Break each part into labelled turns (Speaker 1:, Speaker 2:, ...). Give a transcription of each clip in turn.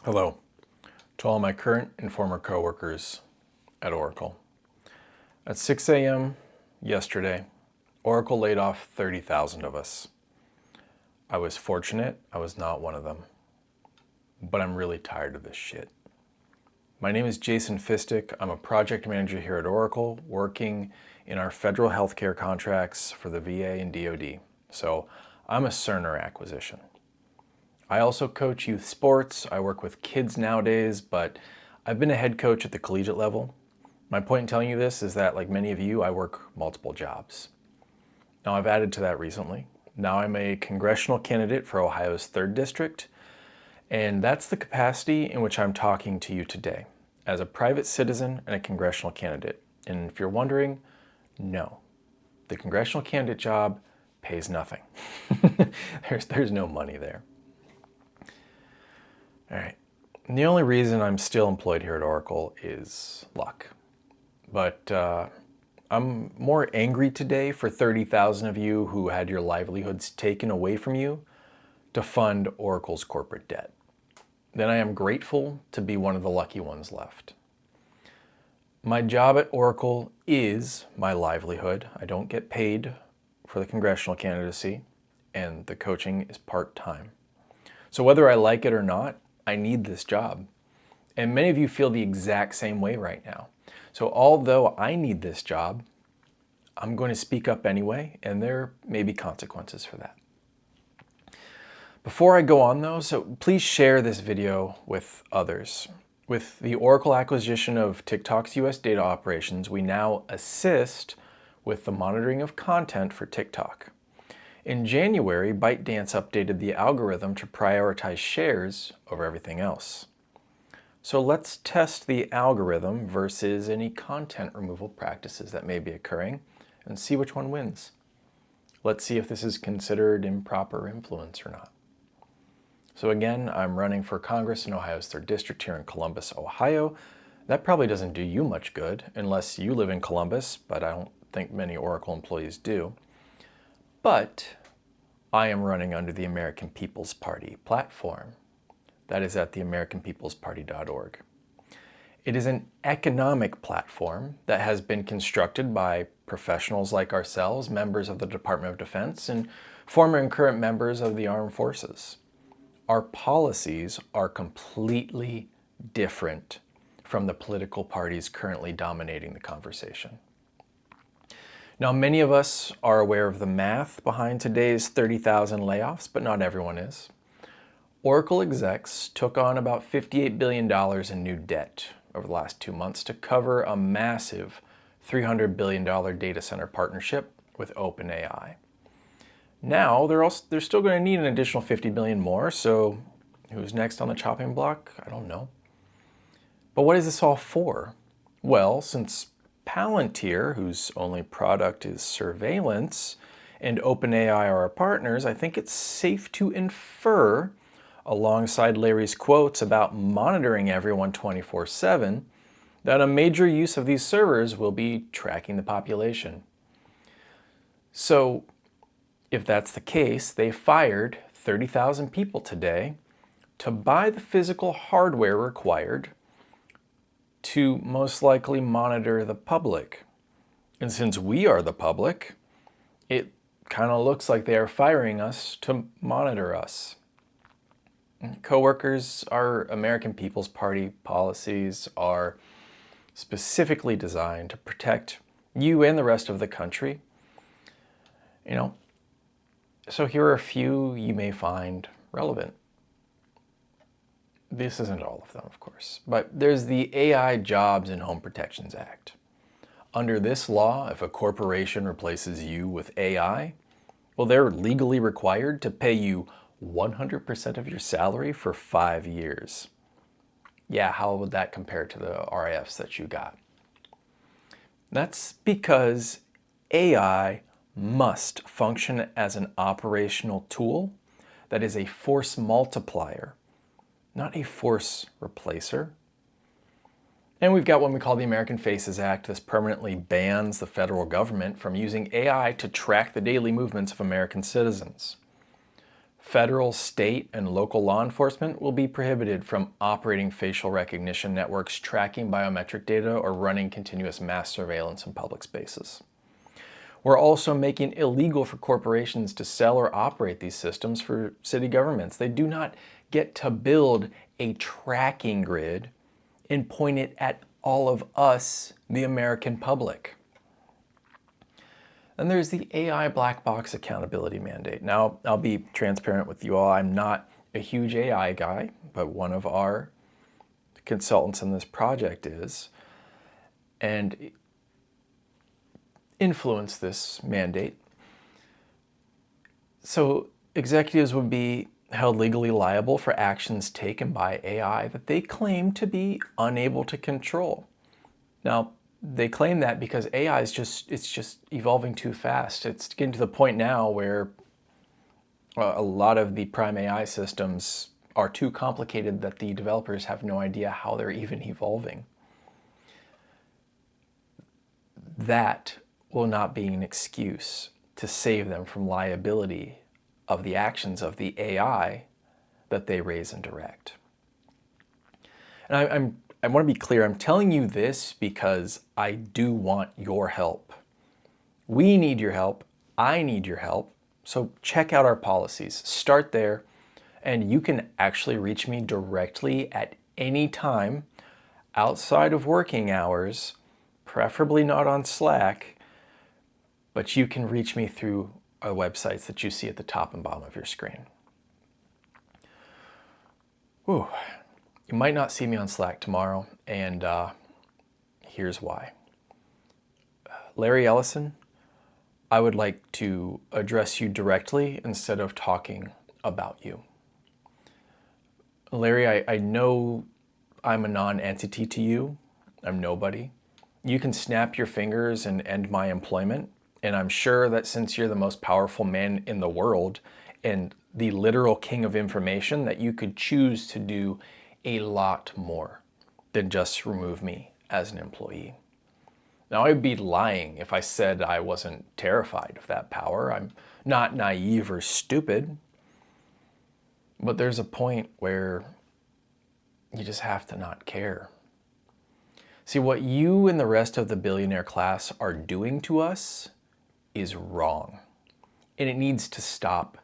Speaker 1: Hello to all my current and former coworkers at Oracle. At 6 a.m. yesterday, Oracle laid off 30,000 of us. I was fortunate I was not one of them, but I'm really tired of this shit. My name is Jason Fistick. I'm a project manager here at Oracle, working in our federal healthcare contracts for the VA and DoD. So I'm a Cerner acquisition. I also coach youth sports. I work with kids nowadays, but I've been a head coach at the collegiate level. My point in telling you this is that, like many of you, I work multiple jobs. Now, I've added to that recently. Now I'm a congressional candidate for Ohio's 3rd District, and that's the capacity in which I'm talking to you today, as a private citizen and a congressional candidate. And if you're wondering, no, the congressional candidate job pays nothing. There's no money there. All right. And the only reason I'm still employed here at Oracle is luck. But I'm more angry today for 30,000 of you who had your livelihoods taken away from you to fund Oracle's corporate debt than I am grateful to be one of the lucky ones left. My job at Oracle is my livelihood. I don't get paid for the congressional candidacy, and the coaching is part-time. So whether I like it or not, I need this job. And many of you feel the exact same way right now. So although I need this job, I'm going to speak up anyway, and there may be consequences for that. Before I go on though, so please share this video with others. With the Oracle acquisition of TikTok's US data operations, we now assist with the monitoring of content for TikTok. In January, ByteDance updated the algorithm to prioritize shares over everything else. So let's test the algorithm versus any content removal practices that may be occurring and see which one wins. Let's see if this is considered improper influence or not. So again, I'm running for Congress in Ohio's 3rd District here in Columbus, Ohio. That probably doesn't do you much good unless you live in Columbus, but I don't think many Oracle employees do. But I am running under the American People's Party platform. That is at theamericanpeoplesparty.org. It is an economic platform that has been constructed by professionals like ourselves, members of the Department of Defense, and former and current members of the armed forces. Our policies are completely different from the political parties currently dominating the conversation. Now, many of us are aware of the math behind today's 30,000 layoffs, but not everyone is. Oracle execs took on about $58 billion in new debt over the last 2 months to cover a massive $300 billion data center partnership with OpenAI. Now, they're still going to need an additional $50 billion more, so who's next on the chopping block? I don't know. But what is this all for? Well, since Palantir, whose only product is surveillance, and OpenAI are our partners, I think it's safe to infer, alongside Larry's quotes about monitoring everyone 24/7, that a major use of these servers will be tracking the population. So, if that's the case, they fired 30,000 people today to buy the physical hardware required to most likely monitor the public. And since we are the public, it kind of looks like they are firing us to monitor us. Coworkers, our American People's Party policies are specifically designed to protect you and the rest of the country. So here are a few you may find relevant. This isn't all of them, of course, but there's the AI Jobs and Home Protections Act. Under this law, if a corporation replaces you with AI, well, they're legally required to pay you 100% of your salary for 5 years. Yeah, how would that compare to the RIFs that you got? That's because AI must function as an operational tool that is a force multiplier, not a force replacer. And we've got what we call the American Faces Act. This permanently bans the federal government from using AI to track the daily movements of American citizens. Federal, state, and local law enforcement will be prohibited from operating facial recognition networks, tracking biometric data, or running continuous mass surveillance in public spaces. We're also making it illegal for corporations to sell or operate these systems for city governments. They do not get to build a tracking grid and point it at all of us, the American public. Then there's the AI black box accountability mandate. Now, I'll be transparent with you all. I'm not a huge AI guy, but one of our consultants in this project is, and influence this mandate. So executives would be held legally liable for actions taken by AI that they claim to be unable to control. Now, they claim that because AI is just evolving too fast. It's getting to the point now where a lot of the prime AI systems are too complicated that the developers have no idea how they're even evolving. That will not be an excuse to save them from liability of the actions of the AI that they raise and direct. And I want to be clear, I'm telling you this because I do want your help. We need your help. I need your help. So check out our policies. Start there, and you can actually reach me directly at any time outside of working hours, preferably not on Slack, but you can reach me through our websites that you see at the top and bottom of your screen. Whew. You might not see me on Slack tomorrow, and here's why. Larry Ellison, I would like to address you directly instead of talking about you. Larry, I know I'm a non-entity to you. I'm nobody. You can snap your fingers and end my employment, and I'm sure that since you're the most powerful man in the world and the literal king of information, that you could choose to do a lot more than just remove me as an employee. Now, I'd be lying if I said I wasn't terrified of that power. I'm not naive or stupid, but there's a point where you just have to not care. See, what you and the rest of the billionaire class are doing to us is wrong, and it needs to stop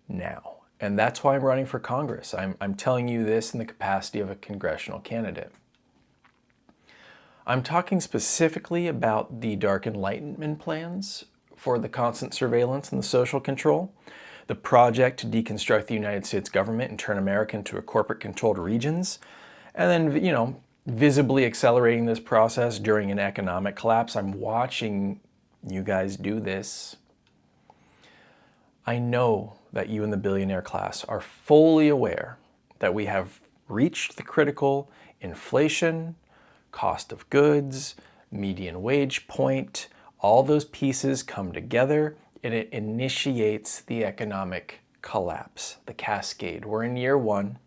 Speaker 1: now. And that's why I'm running for Congress. I'm telling you this in the capacity of a congressional candidate. I'm talking specifically about the dark enlightenment plans for the constant surveillance and the social control, the project to deconstruct the United States government and turn America into a corporate-controlled regions, and then, visibly accelerating this process during an economic collapse. I'm watching you guys do this. I know that you and the billionaire class are fully aware that we have reached the critical inflation, cost of goods, median wage point. All those pieces come together and it initiates the economic collapse, the cascade. We're in year one.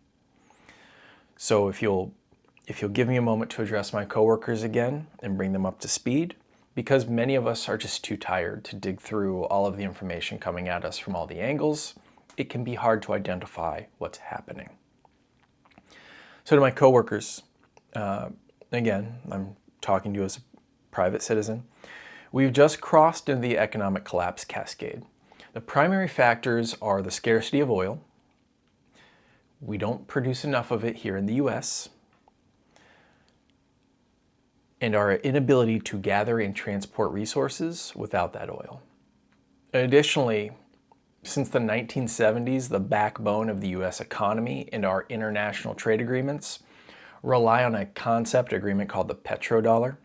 Speaker 1: So if you'll give me a moment to address my coworkers again and bring them up to speed, because many of us are just too tired to dig through all of the information coming at us from all the angles, it can be hard to identify what's happening. So to my coworkers, again, I'm talking to you as a private citizen, we've just crossed into the economic collapse cascade. The primary factors are the scarcity of oil. We don't produce enough of it here in the US, and our inability to gather and transport resources without that oil. Additionally, since the 1970s, the backbone of the US economy and our international trade agreements rely on a concept agreement called the petrodollar.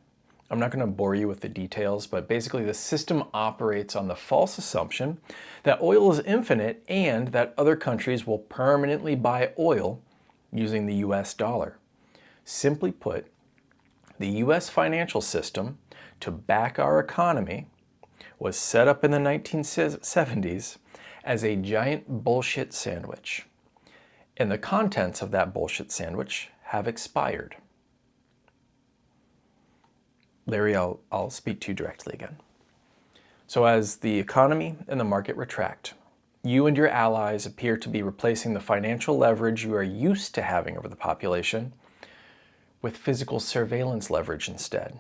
Speaker 1: I'm not going to bore you with the details, but basically the system operates on the false assumption that oil is infinite and that other countries will permanently buy oil using the US dollar. Simply put, the US financial system to back our economy was set up in the 1970s as a giant bullshit sandwich. And the contents of that bullshit sandwich have expired. Larry, I'll speak to you directly again. So as the economy and the market retract, You and your allies appear to be replacing the financial leverage you are used to having over the population with physical surveillance leverage instead.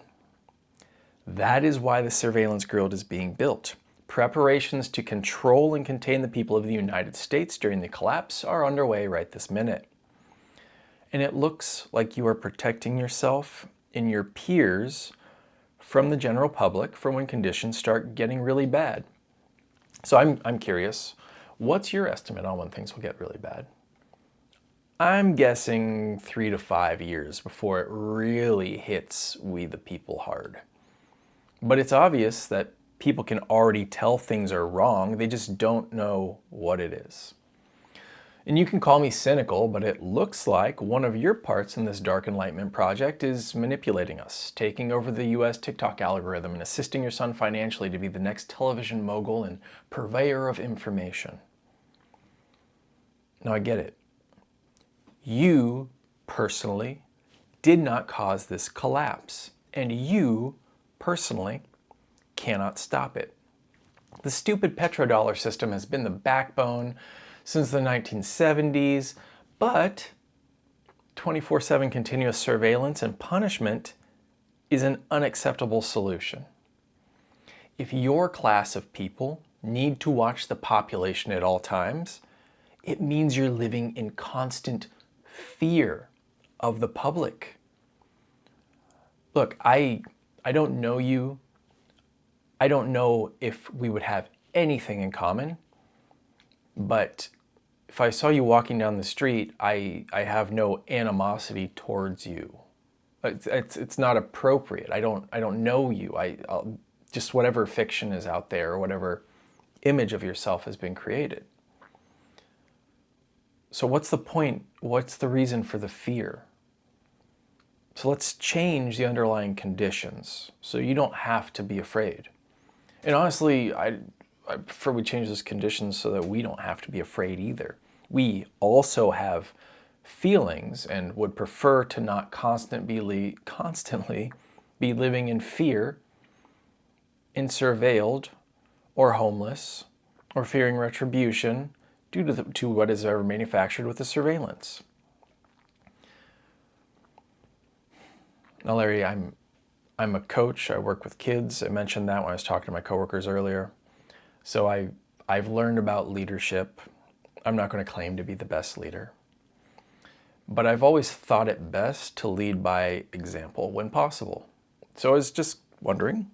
Speaker 1: That is why the surveillance grid is being built. Preparations to control and contain the people of the United States during the collapse are underway right this minute. And it looks like you are protecting yourself and your peers from the general public for when conditions start getting really bad. So I'm curious, what's your estimate on when things will get really bad? I'm guessing 3 to 5 years before it really hits we the people hard. But it's obvious that people can already tell things are wrong, they just don't know what it is. And you can call me cynical, but it looks like one of your parts in this dark enlightenment project is manipulating us, taking over the US TikTok algorithm and assisting your son financially to be the next television mogul and purveyor of information. Now I get it. You personally did not cause this collapse, and you personally cannot stop it. The stupid petrodollar system has been the backbone since the 1970s, but 24/7 continuous surveillance and punishment is an unacceptable solution. If your class of people need to watch the population at all times, it means you're living in constant fear of the public. Look, I don't know you. I don't know if we would have anything in common, but if I saw you walking down the street, I have no animosity towards you. It's not appropriate. I don't know you. I'll just whatever fiction is out there, or whatever image of yourself has been created. So what's the point? What's the reason for the fear? So let's change the underlying conditions so you don't have to be afraid. And honestly, I prefer we change those conditions so that we don't have to be afraid either. We also have feelings and would prefer to not constantly be living in fear, and surveilled, or homeless, or fearing retribution due to what is ever manufactured with the surveillance. Now, Larry, I'm a coach. I work with kids. I mentioned that when I was talking to my coworkers earlier. So I've learned about leadership. I'm not going to claim to be the best leader, but I've always thought it best to lead by example when possible. So I was just wondering,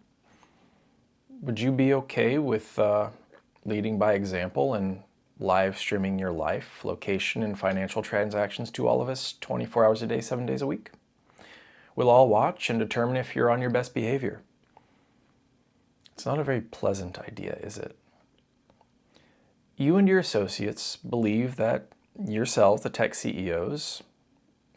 Speaker 1: would you be okay with leading by example and live streaming your life, location, and financial transactions to all of us 24 hours a day, 7 days a week? We'll all watch and determine if you're on your best behavior. It's not a very pleasant idea, is it? You and your associates believe that yourselves, the tech CEOs,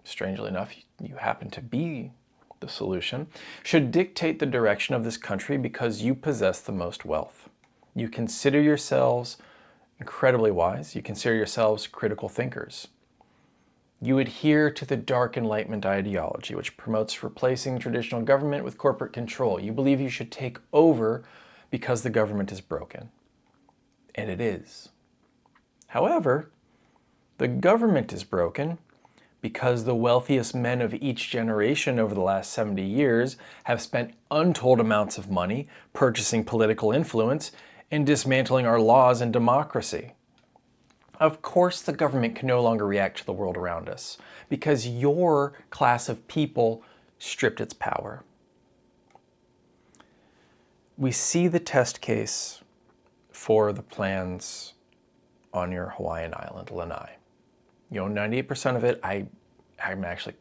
Speaker 1: strangely enough, you happen to be the solution, should dictate the direction of this country because you possess the most wealth. You consider yourselves incredibly wise. You consider yourselves critical thinkers. You adhere to the dark enlightenment ideology, which promotes replacing traditional government with corporate control. You believe you should take over because the government is broken. And it is. However, the government is broken because the wealthiest men of each generation over the last 70 years have spent untold amounts of money purchasing political influence and dismantling our laws and democracy. Of course, the government can no longer react to the world around us because your class of people stripped its power. We see the test case for the plans on your Hawaiian island, Lanai. 98% of it, I'm actually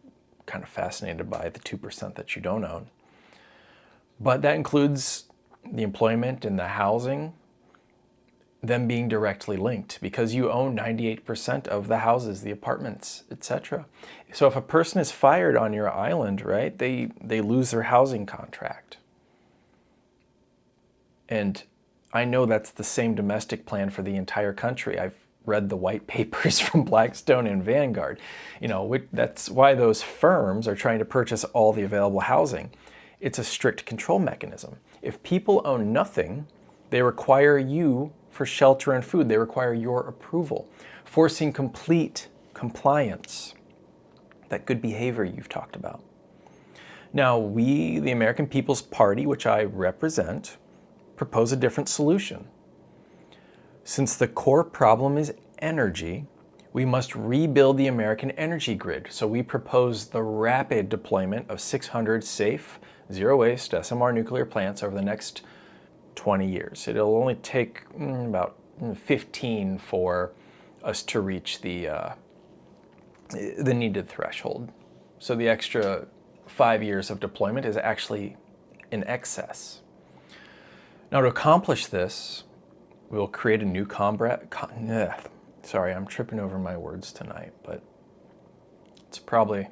Speaker 1: kind of fascinated by the 2% that you don't own. But that includes the employment and the housing, them being directly linked because you own 98% of the houses, the apartments, etc. So if a person is fired on your island, right, they lose their housing contract. And I know that's the same domestic plan for the entire country. I've read the white papers from Blackstone and Vanguard. That's why those firms are trying to purchase all the available housing. It's a strict control mechanism. If people own nothing, they require you for shelter and food. They require your approval, forcing complete compliance. That good behavior you've talked about. Now, we, the American People's Party, which I represent, propose a different solution. Since the core problem is energy, we must rebuild the American energy grid. So we propose the rapid deployment of 600 safe, zero-waste SMR nuclear plants over the next 20 years. It'll only take about 15 for us to reach the needed threshold. So the extra 5 years of deployment is actually in excess. Now, to accomplish this, we'll create a new sorry, I'm tripping over my words tonight, but it's probably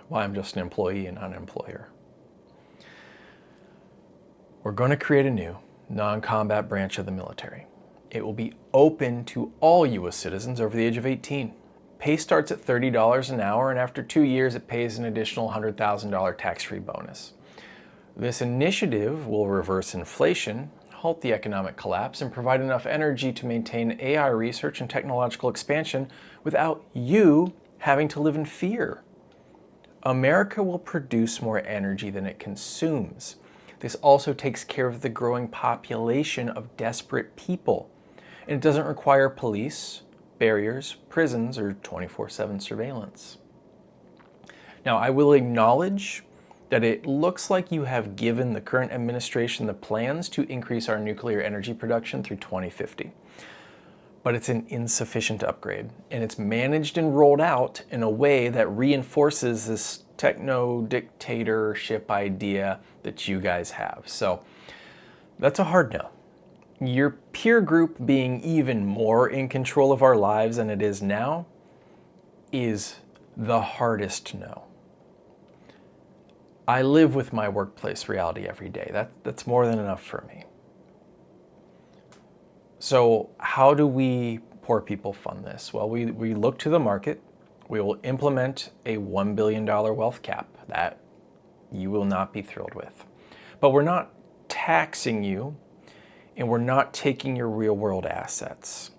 Speaker 1: why I'm just an employee and not an employer. We're going to create a new non-combat branch of the military. It will be open to all U.S. citizens over the age of 18. Pay starts at $30 an hour, and after 2 years, it pays an additional $100,000 tax-free bonus. This initiative will reverse inflation, halt the economic collapse, and provide enough energy to maintain AI research and technological expansion without you having to live in fear. America will produce more energy than it consumes. This also takes care of the growing population of desperate people, and it doesn't require police, barriers, prisons, or 24/7 surveillance. Now, I will acknowledge that it looks like you have given the current administration the plans to increase our nuclear energy production through 2050. But it's an insufficient upgrade, and it's managed and rolled out in a way that reinforces this techno-dictatorship idea that you guys have. So that's a hard no. Your peer group being even more in control of our lives than it is now is the hardest no. I live with my workplace reality every day. That's more than enough for me. So how do we poor people fund this? Well, we look to the market. We will implement a $1 billion wealth cap that you will not be thrilled with. But we're not taxing you, and we're not taking your real world assets.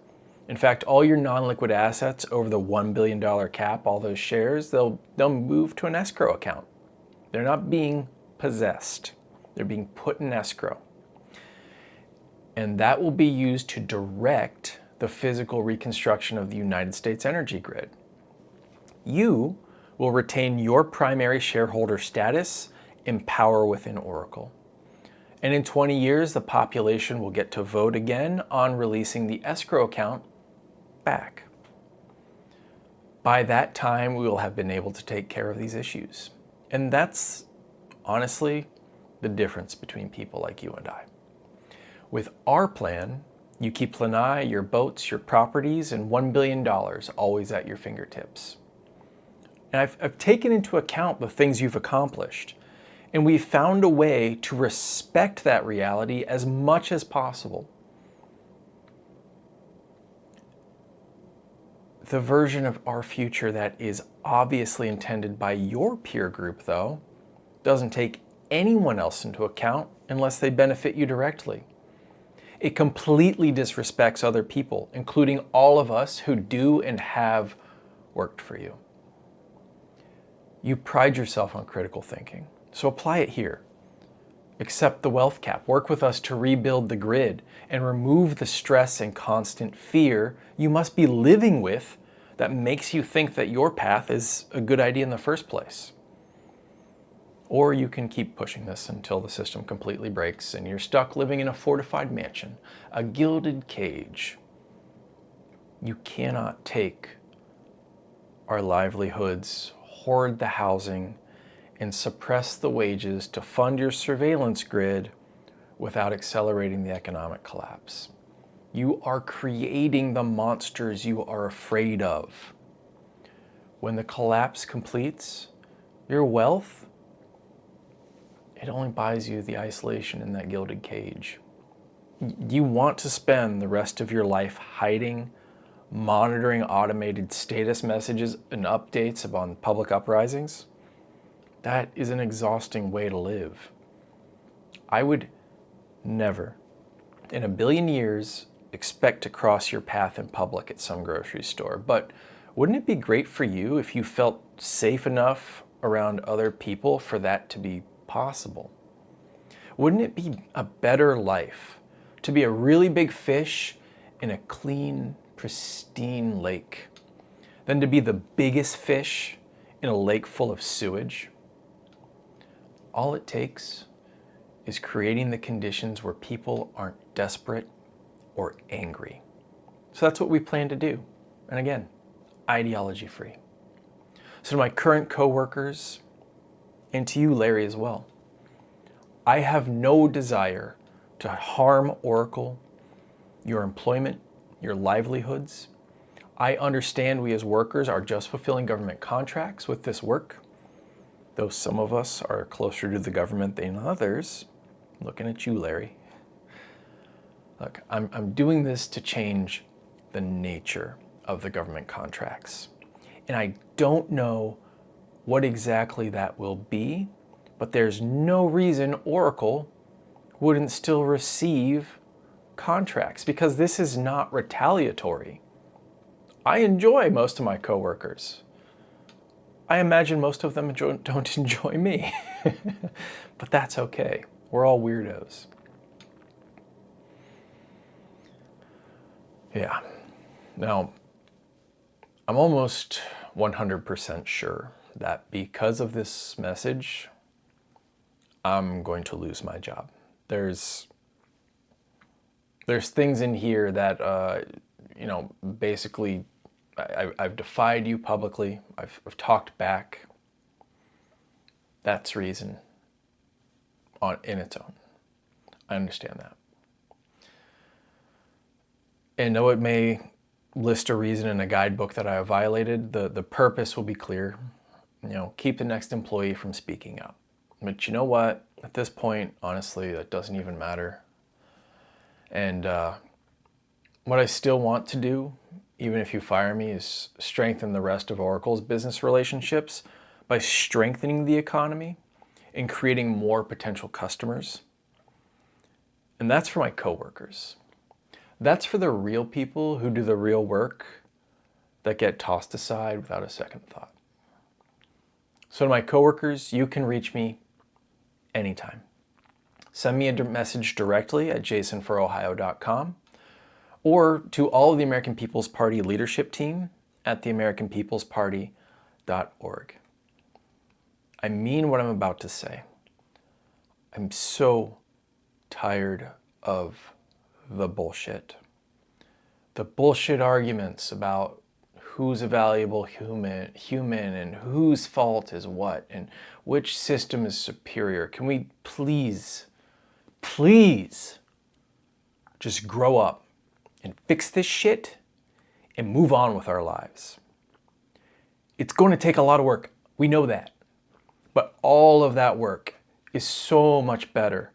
Speaker 1: In fact, all your non-liquid assets over the $1 billion cap, all those shares, they'll move to an escrow account. They're not being possessed. They're being put in escrow. And that will be used to direct the physical reconstruction of the United States energy grid. You will retain your primary shareholder status and power within Oracle. And in 20 years, the population will get to vote again on releasing the escrow account back. By that time, we will have been able to take care of these issues. And that's honestly the difference between people like you and I. With our plan, you keep Lanai, your boats, your properties, and $1 billion always at your fingertips. And I've taken into account the things you've accomplished, and we've found a way to respect that reality as much as possible. The version of our future that is obviously intended by your peer group, though, doesn't take anyone else into account unless they benefit you directly. It completely disrespects other people, including all of us who do and have worked for you. You pride yourself on critical thinking, so apply it here. Accept the wealth cap, work with us to rebuild the grid, and remove the stress and constant fear you must be living with that makes you think that your path is a good idea in the first place. Or you can keep pushing this until the system completely breaks and you're stuck living in a fortified mansion, a gilded cage. You cannot take our livelihoods, hoard the housing, and suppress the wages to fund your surveillance grid without accelerating the economic collapse. You are creating the monsters you are afraid of. When the collapse completes, your wealth, it only buys you the isolation in that gilded cage. You want to spend the rest of your life hiding, monitoring automated status messages and updates upon public uprisings? That is an exhausting way to live. I would never in a billion years, expect to cross your path in public at some grocery store. But wouldn't it be great for you if you felt safe enough around other people for that to be possible? Wouldn't it be a better life to be a really big fish in a clean, pristine lake than to be the biggest fish in a lake full of sewage? All it takes is creating the conditions where people aren't desperate or angry. So that's what we plan to do. And again, ideology free. So to my current coworkers, and to you, Larry, as well, I have no desire to harm Oracle, your employment, your livelihoods. I understand we as workers are just fulfilling government contracts with this work, though some of us are closer to the government than others. Looking at you, Larry. Look, I'm doing this to change the nature of the government contracts. And I don't know what exactly that will be, but there's no reason Oracle wouldn't still receive contracts, because this is not retaliatory. I enjoy most of my coworkers. I imagine most of them don't enjoy me, but that's okay. We're all weirdos. Yeah. Now, I'm almost 100% sure that because of this message, I'm going to lose my job. There's things in here that, basically I've defied you publicly. I've talked back. That's reason in its own. I understand that. And though it may list a reason in a guidebook that I have violated, the purpose will be clear. Keep the next employee from speaking up. But you know what? At this point, honestly, that doesn't even matter. And what I still want to do, even if you fire me, is strengthen the rest of Oracle's business relationships by strengthening the economy and creating more potential customers. And that's for my coworkers. That's for the real people who do the real work that get tossed aside without a second thought. So to my coworkers, you can reach me anytime. Send me a message directly at jasonforohio.com or to all of the American People's Party leadership team at theamericanpeoplesparty.org. I mean what I'm about to say. I'm so tired of the bullshit. The bullshit arguments about who's a valuable human and whose fault is what and which system is superior. Can we please just grow up and fix this shit and move on with our lives? It's going to take a lot of work. We know that. But all of that work is so much better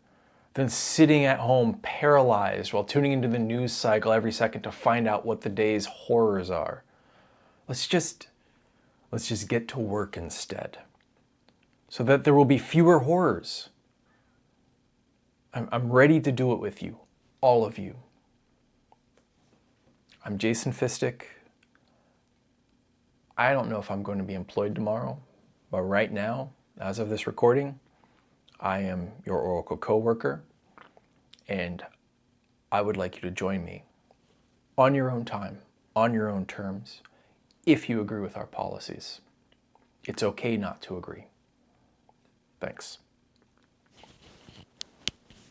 Speaker 1: than sitting at home paralyzed while tuning into the news cycle every second to find out what the day's horrors are. Let's just get to work instead, so that there will be fewer horrors. I'm ready to do it with you, all of you. I'm Jason Fistick. I don't know if I'm going to be employed tomorrow, but right now, as of this recording, I am your Oracle coworker, and I would like you to join me on your own time, on your own terms, if you agree with our policies. It's okay not to agree. Thanks.